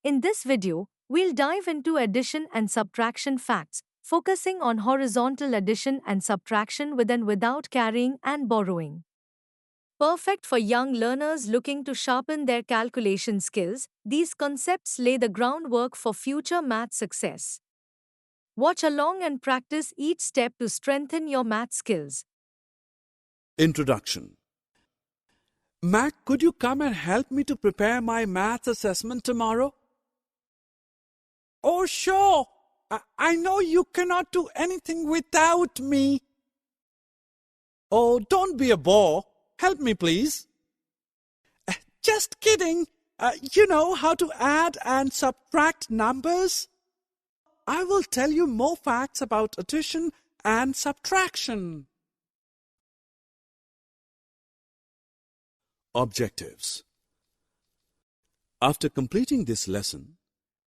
In this video, we'll dive into addition and subtraction facts, focusing on horizontal addition and subtraction with and without carrying and borrowing. Perfect for young learners looking to sharpen their calculation skills, these concepts lay the groundwork for future math success. Watch along and practice each step to strengthen your math skills. Introduction. Mac, could you come and help me to prepare my math assessment tomorrow? Oh, sure. I know you cannot do anything without me. Oh, don't be a bore. Help me, please. Just kidding. You know how to add and subtract numbers? I will tell you more facts about addition and subtraction. Objectives. After completing this lesson,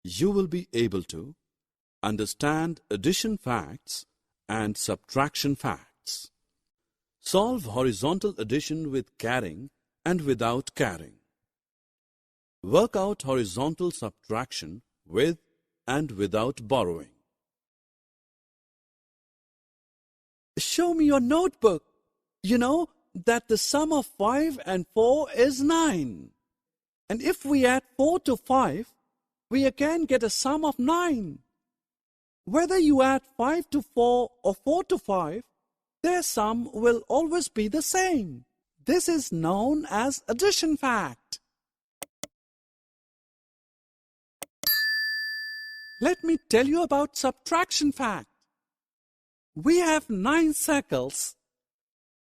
you will be able to understand addition facts and subtraction facts. Solve horizontal addition with carrying and without carrying. Work out horizontal subtraction with and without borrowing. Show me your notebook. You know that the sum of 5 and 4 is 9. And if we add 4 to 5, we again get a sum of 9. Whether you add 5 to 4 or 4 to 5, their sum will always be the same. This is known as addition fact. Let me tell you about subtraction fact. We have 9 circles.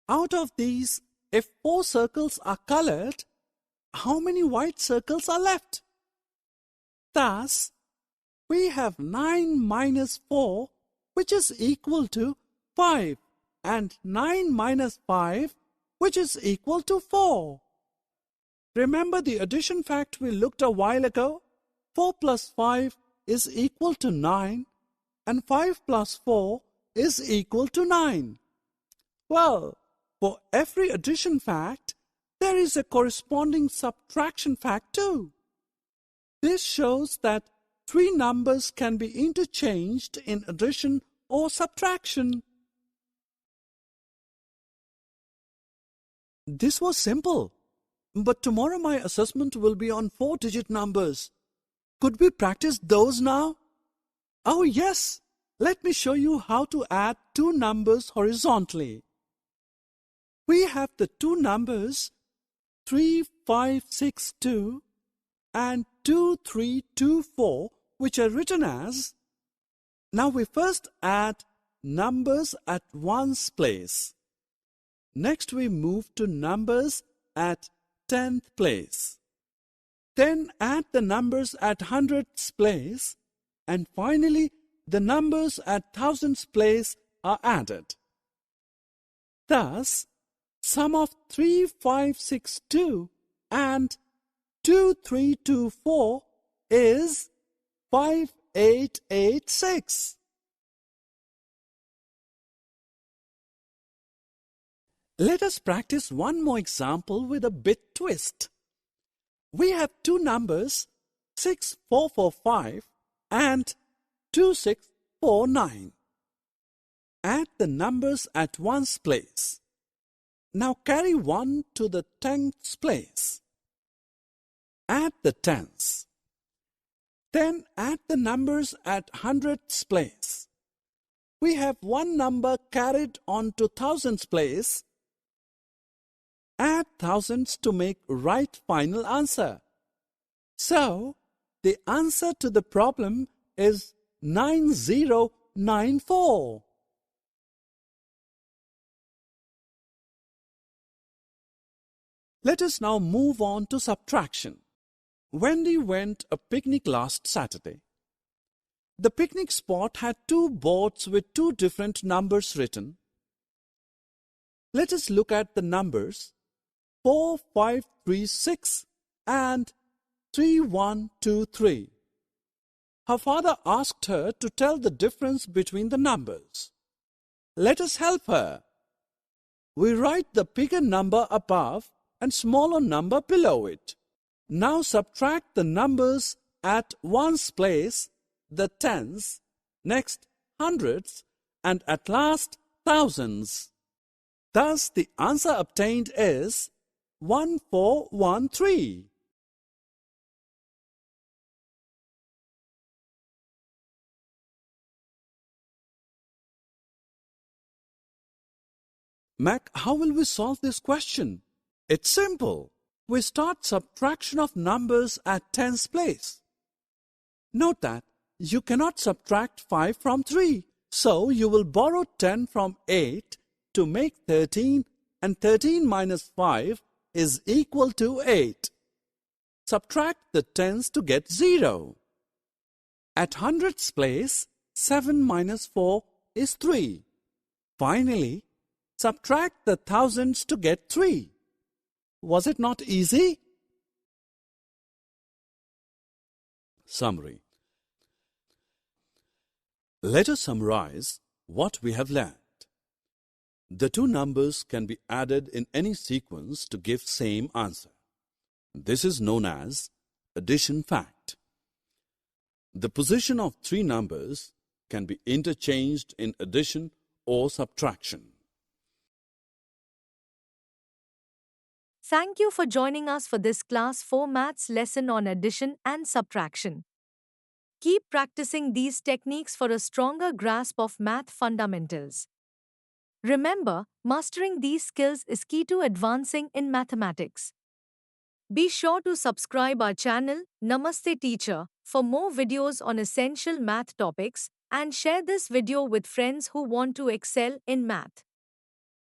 Out of these, if 4 circles are colored, how many white circles are left? Thus, we have 9 minus 4, which is equal to 5, and 9 minus 5, which is equal to 4. Remember the addition fact we looked a while ago? 4 plus 5 is equal to 9, and 5 plus 4 is equal to 9. Well, for every addition fact, there is a corresponding subtraction fact too. This shows that 3 numbers can be interchanged in addition or subtraction. This was simple, but tomorrow my assessment will be on 4-digit numbers. Could we practice those now? Oh yes, let me show you how to add 2 numbers horizontally. We have the 2 numbers 3562 and 2324, which are written as. Now we first add numbers at ones place. Next we move to numbers at 10th place. Then add the numbers at hundredths place, and finally the numbers at thousandths place are added. Thus, sum of 3562 and 2324 is 5886. Let us practice one more example with a bit twist. We have 2 numbers 6445 and 2649. Add the numbers at ones place. Now carry 1 to the 10th place. Add the tens. Then add the numbers at hundredths place. We have 1 number carried on to thousandths place. Add thousands to make right final answer. So, the answer to the problem is 9094. Let us now move on to subtraction. Wendy went a picnic last Saturday. The picnic spot had 2 boards with 2 different numbers written. Let us look at the numbers 4536 and 3123. Her father asked her to tell the difference between the numbers. Let us help her. We write the bigger number above and smaller number below it. Now subtract the numbers at ones place the tens, next hundreds, and at last thousands. Thus, the answer obtained is 1413. Mac, how will we solve this question? It's simple. We start subtraction of numbers at tens place. Note that you cannot subtract 5 from 3, so you will borrow 10 from 8 to make 13, and 13 minus 5 is equal to 8. Subtract the tens to get 0. At hundreds place, 7 minus 4 is 3. Finally, subtract the thousands to get 3. Was it not easy? Summary. Let us summarize what we have learned. The two numbers can be added in any sequence to give same answer. This is known as addition fact. The position of three numbers can be interchanged in addition or subtraction. Thank you for joining us for this Class 4 Maths lesson on addition and subtraction. Keep practicing these techniques for a stronger grasp of math fundamentals. Remember, mastering these skills is key to advancing in mathematics. Be sure to subscribe our channel, Namaste Teacher, for more videos on essential math topics, and share this video with friends who want to excel in math.